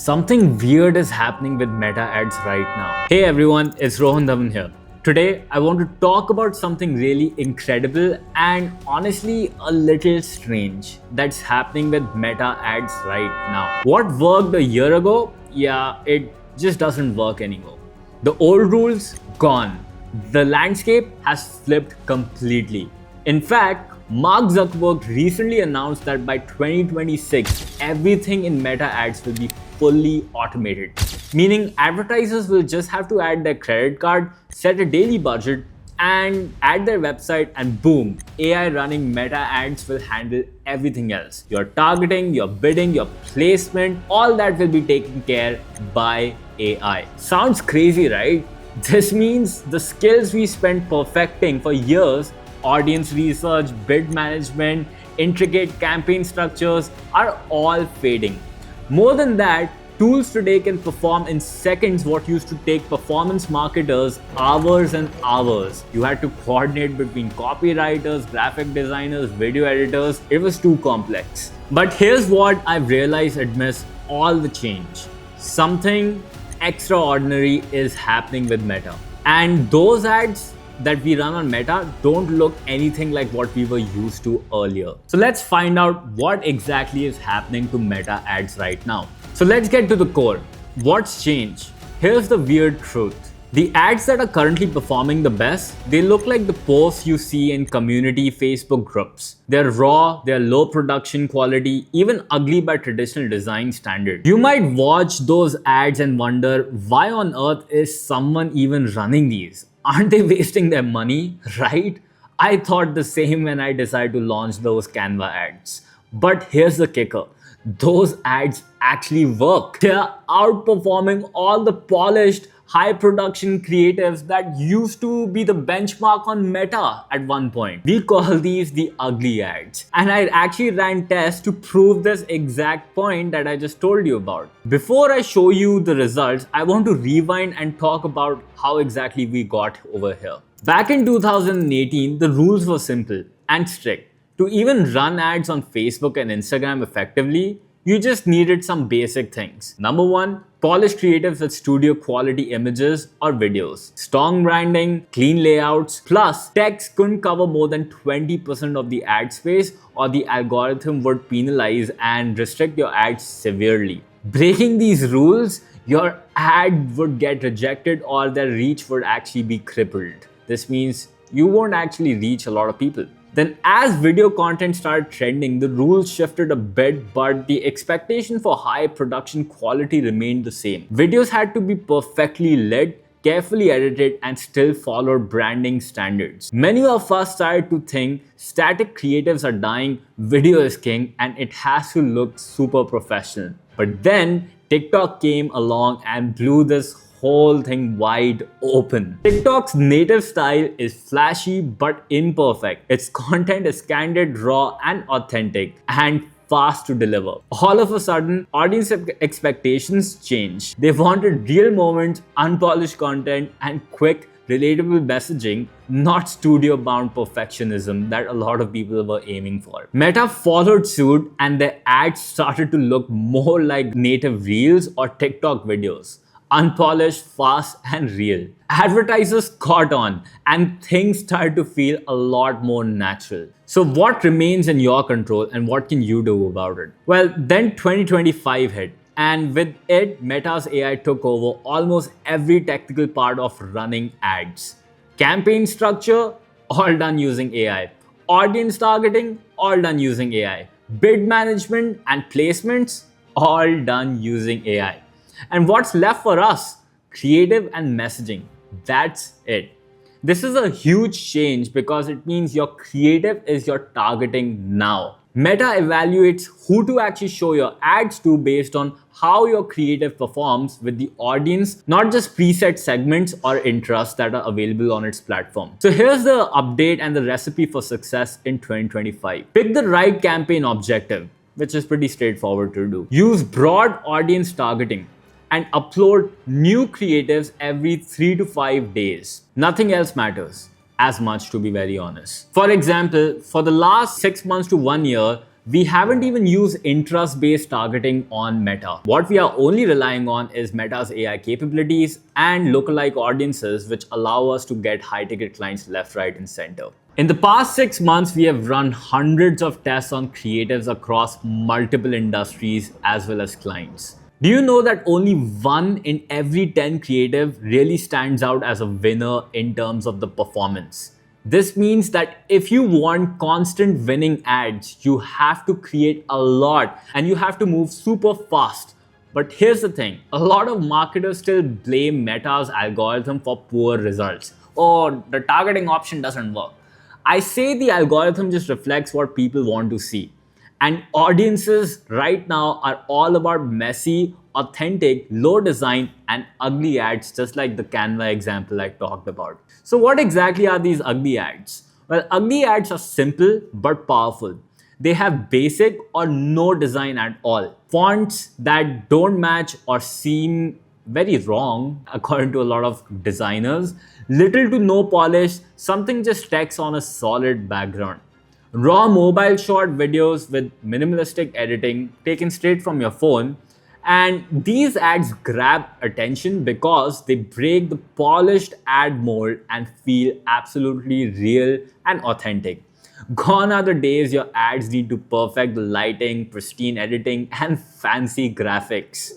Something weird is happening with Meta ads right now. Hey everyone, it's Rohan Dhawan here. Today, I want to talk about something really incredible and honestly a little strange that's happening with Meta ads right now. What worked a year ago, it just doesn't work anymore. The old rules, gone. The landscape has flipped completely. In fact, Mark Zuckerberg recently announced that by 2026, everything in Meta ads will be fully automated, meaning advertisers will just have to add their credit card, set a daily budget, and add their website, and boom, AI running Meta ads will handle everything else. Your targeting, your bidding, your placement, all that will be taken care by AI. Sounds crazy, right? This means the skills we spent perfecting for years, audience research, bid management, intricate campaign structures, are all fading. More than that, tools today can perform in seconds what used to take performance marketers hours and hours. You had to coordinate between copywriters, graphic designers, video editors. It was too complex. But here's what I've realized amidst all the change. Something extraordinary is happening with Meta. And those ads that we run on Meta don't look anything like what we were used to earlier. So let's find out what exactly is happening to Meta ads right now. So let's get to the core. What's changed? Here's the weird truth. The ads that are currently performing the best, they look like the posts you see in community Facebook groups. They're raw, they're low production quality, even ugly by traditional design standards. You might watch those ads and wonder, why on earth is someone even running these? Aren't they wasting their money, right? I thought the same when I decided to launch those Canva ads. But here's the kicker. Those ads actually work. They're outperforming all the polished, high production creatives that used to be the benchmark on Meta at one point. We call these the ugly ads. And I actually ran tests to prove this exact point that I just told you about. Before I show you the results, I want to rewind and talk about how exactly we got over here. Back in 2018, the rules were simple and strict. To even run ads on Facebook and Instagram effectively, you just needed some basic things. Number one, polished creatives with studio quality images or videos. Strong branding, clean layouts, plus text couldn't cover more than 20% of the ad space or the algorithm would penalize and restrict your ads severely. Breaking these rules, your ad would get rejected or their reach would actually be crippled. This means you won't actually reach a lot of people. Then as video content started trending, the rules shifted a bit, but the expectation for high production quality remained the same. Videos had to be perfectly lit, carefully edited, and still followed branding standards. Many of us started to think static creatives are dying, video is king, and it has to look super professional. But then TikTok came along and blew this whole thing wide open. TikTok's native style is flashy but imperfect. Its content is candid, raw, and authentic, and fast to deliver. All of a sudden, audience expectations changed. They wanted real moments, unpolished content, and quick, relatable messaging, not studio-bound perfectionism that a lot of people were aiming for. Meta followed suit, and their ads started to look more like native reels or TikTok videos. Unpolished, fast, and real. Advertisers caught on and things started to feel a lot more natural. So what remains in your control and what can you do about it? Well, then 2025 hit, and with it, Meta's AI took over almost every technical part of running ads. Campaign structure, all done using AI. Audience targeting, all done using AI. Bid management and placements, all done using AI. And what's left for us? Creative and messaging. That's it. This is a huge change because it means your creative is your targeting now. Meta evaluates who to actually show your ads to based on how your creative performs with the audience, not just preset segments or interests that are available on its platform. So here's the update and the recipe for success in 2025. Pick the right campaign objective, which is pretty straightforward to do. Use broad audience targeting and upload new creatives every 3 to 5 days. Nothing else matters as much, to be very honest. For example, for the last 6 months to 1 year, We haven't even used interest-based targeting on Meta. What we are only relying on is Meta's AI capabilities and lookalike audiences, which allow us to get high-ticket clients left, right, and center. In the past 6 months, we have run hundreds of tests on creatives across multiple industries as well as clients. Do you know that only 1 in every 10 creative really stands out as a winner in terms of the performance? This means that if you want constant winning ads, you have to create a lot and you have to move super fast. But here's the thing, a lot of marketers still blame Meta's algorithm for poor results. Oh, the targeting option doesn't work. I say the algorithm just reflects what people want to see. And audiences right now are all about messy, authentic, low design, and ugly ads, just like the Canva example I talked about. So, what exactly are these ugly ads? Well, ugly ads are simple but powerful. They have basic or no design at all. Fonts that don't match or seem very wrong, according to a lot of designers. Little to no polish, something just text on a solid background. Raw mobile short videos with minimalistic editing taken straight from your phone. And these ads grab attention because they break the polished ad mold and feel absolutely real and authentic. Gone are the days your ads need to perfect the lighting, pristine editing, and fancy graphics.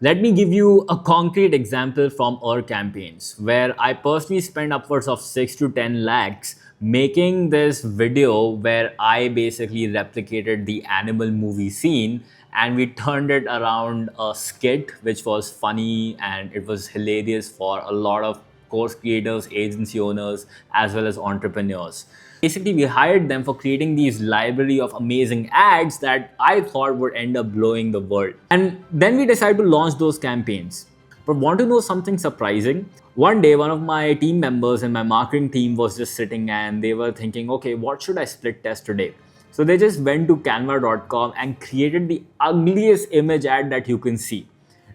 Let me give you a concrete example from our campaigns where I personally spent upwards of 6 to 10 lakhs making this video where I basically replicated the animal movie scene and we turned it around a skit which was funny and it was hilarious for a lot of course creators, agency owners, as well as entrepreneurs. Basically, we hired them for creating these library of amazing ads that I thought would end up blowing the world. And then we decided to launch those campaigns. But want to know something surprising? One day, one of my team members in my marketing team was just sitting and they were thinking, okay, what should I split test today? So they just went to canva.com and created the ugliest image ad that you can see.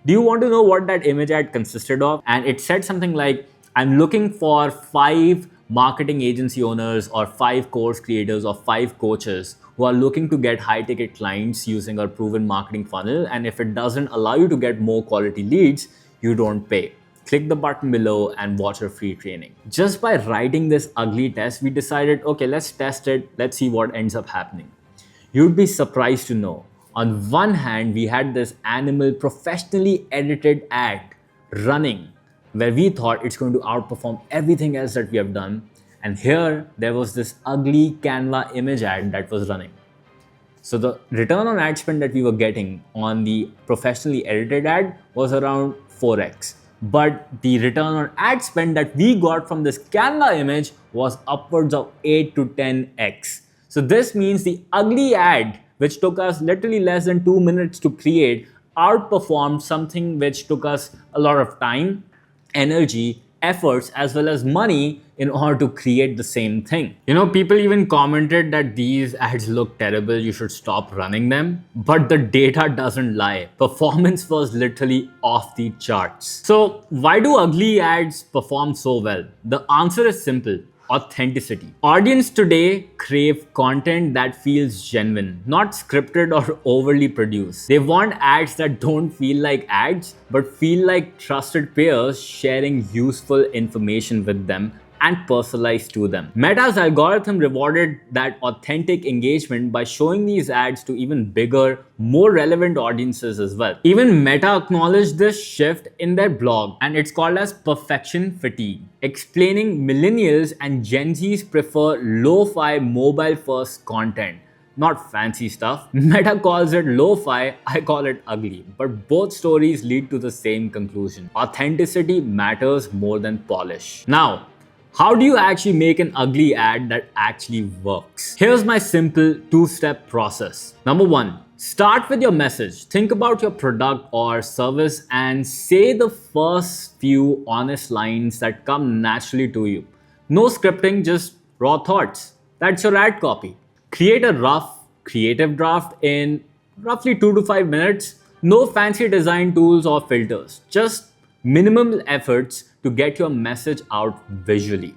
Do you want to know what that image ad consisted of? And it said something like, I'm looking for 5 marketing agency owners or 5 course creators or 5 coaches who are looking to get high ticket clients using our proven marketing funnel. And if it doesn't allow you to get more quality leads, you don't pay. Click the button below and watch our free training. Just by writing this ugly test, we decided, okay, let's test it. Let's see what ends up happening. You'd be surprised to know. On one hand, we had this animal professionally edited ad running where we thought it's going to outperform everything else that we have done. And here, there was this ugly Canva image ad that was running. So the return on ad spend that we were getting on the professionally edited ad was around 4x. But the return on ad spend that we got from this Canva image was upwards of 8 to 10x. So this means the ugly ad, which took us literally less than 2 minutes to create, outperformed something which took us a lot of time, energy, efforts, as well as money in order to create the same thing. You know, people even commented that these ads look terrible, you should stop running them. But the data doesn't lie. Performance was literally off the charts. So why do ugly ads perform so well? The answer is simple. Authenticity. Audience today crave content that feels genuine, not scripted or overly produced. They want ads that don't feel like ads, but feel like trusted peers sharing useful information with them and personalized to them. Meta's algorithm rewarded that authentic engagement by showing these ads to even bigger, more relevant audiences as well. Even Meta acknowledged this shift in their blog, and it's called as perfection fatigue, explaining millennials and Gen Zs prefer lo-fi mobile-first content. Not fancy stuff. Meta calls it lo-fi, I call it ugly. But both stories lead to the same conclusion. Authenticity matters more than polish. Now, how do you actually make an ugly ad that actually works? Here's my simple 2-step process. Number 1, start with your message. Think about your product or service and say the first few honest lines that come naturally to you. No scripting, just raw thoughts. That's your ad copy. Create a rough, creative draft in roughly 2 to 5 minutes. No fancy design tools or filters. Just minimal efforts to get your message out visually.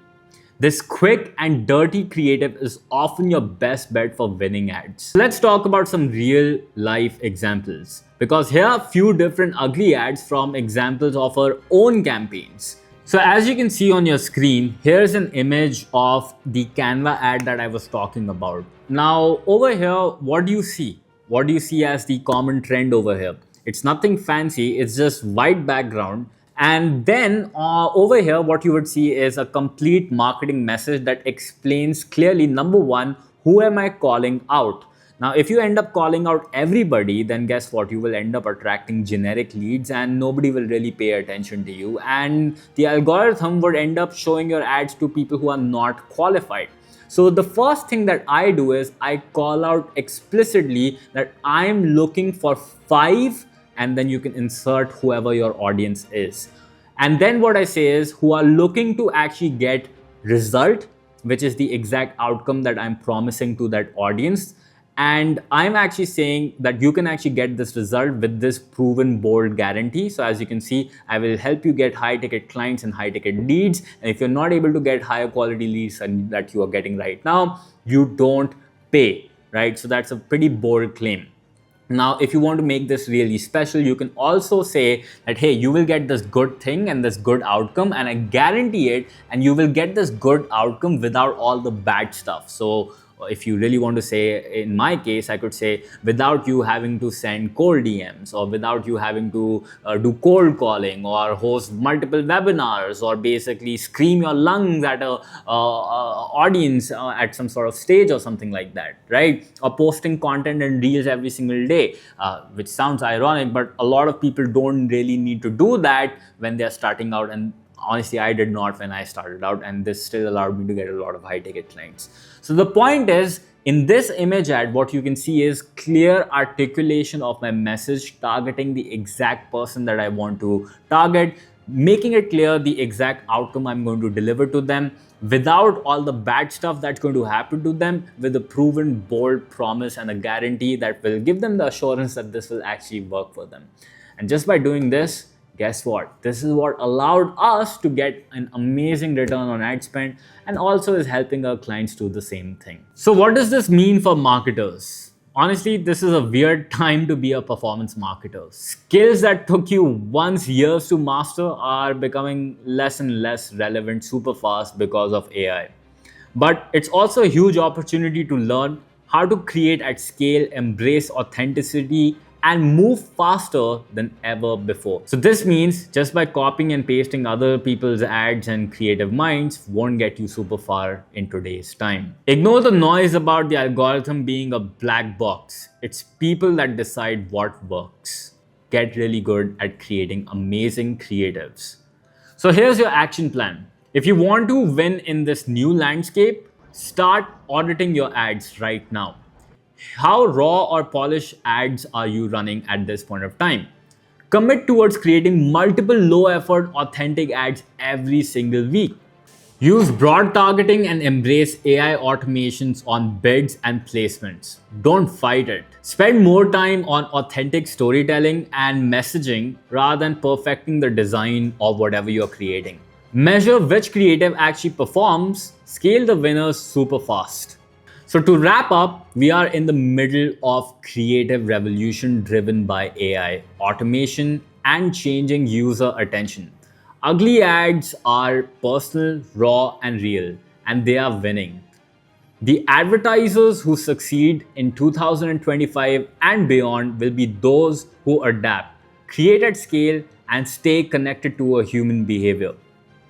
This quick and dirty creative is often your best bet for winning ads. Let's talk about some real life examples, because here are a few different ugly ads from examples of our own campaigns. So as you can see on your screen, here's an image of the Canva ad that I was talking about. Now over here, what do you see? What do you see as the common trend over here? It's nothing fancy, it's just white background. And then over here, what you would see is a complete marketing message that explains clearly, number one, who am I calling out? Now, if you end up calling out everybody, then guess what? You will end up attracting generic leads and nobody will really pay attention to you. And the algorithm would end up showing your ads to people who are not qualified. So the first thing that I do is I call out explicitly that I'm looking for 5, and then you can insert whoever your audience is. And then what I say is who are looking to actually get result, which is the exact outcome that I'm promising to that audience. And I'm actually saying that you can actually get this result with this proven bold guarantee. So as you can see, I will help you get high ticket clients and high ticket leads. And if you're not able to get higher quality leads that you are getting right now, you don't pay, right? So that's a pretty bold claim. Now, if you want to make this really special, you can also say that, hey, you will get this good thing and this good outcome, and I guarantee it, and you will get this good outcome without all the bad stuff. So if you really want to say, in my case, I could say without you having to send cold DMs, or without you having to do cold calling, or host multiple webinars, or basically scream your lungs at a audience at some sort of stage or something like that, right? Or posting content and reels every single day, which sounds ironic, but a lot of people don't really need to do that when they're starting out. And honestly, I did not when I started out, and this still allowed me to get a lot of high ticket clients. So the point is, in this image ad, what you can see is clear articulation of my message, targeting the exact person that I want to target, making it clear the exact outcome I'm going to deliver to them without all the bad stuff that's going to happen to them, with a proven bold promise and a guarantee that will give them the assurance that this will actually work for them. And just by doing this, guess what? This is what allowed us to get an amazing return on ad spend, and also is helping our clients do the same thing. So what does this mean for marketers? Honestly, this is a weird time to be a performance marketer. Skills that took you once years to master are becoming less and less relevant super fast because of AI. But it's also a huge opportunity to learn how to create at scale, embrace authenticity, and move faster than ever before. So this means just by copying and pasting other people's ads and creative minds won't get you super far in today's time. Ignore the noise about the algorithm being a black box. It's people that decide what works. Get really good at creating amazing creatives. So here's your action plan. If you want to win in this new landscape, start auditing your ads right now. How raw or polished ads are you running at this point of time? Commit towards creating multiple low-effort, authentic ads every single week. Use broad targeting and embrace AI automations on bids and placements. Don't fight it. Spend more time on authentic storytelling and messaging rather than perfecting the design of whatever you're creating. Measure which creative actually performs. Scale the winners super fast. So to wrap up, we are in the middle of creative revolution driven by AI, automation, and changing user attention. Ugly ads are personal, raw, and real, and they are winning. The advertisers who succeed in 2025 and beyond will be those who adapt, create at scale, and stay connected to a human behavior.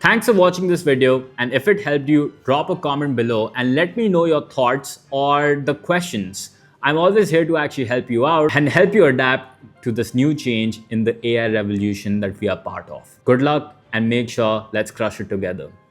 Thanks for watching this video, and if it helped you, drop a comment below and let me know your thoughts or the questions. I'm always here to actually help you out and help you adapt to this new change in the AI revolution that we are part of. Good luck, and make sure let's crush it together.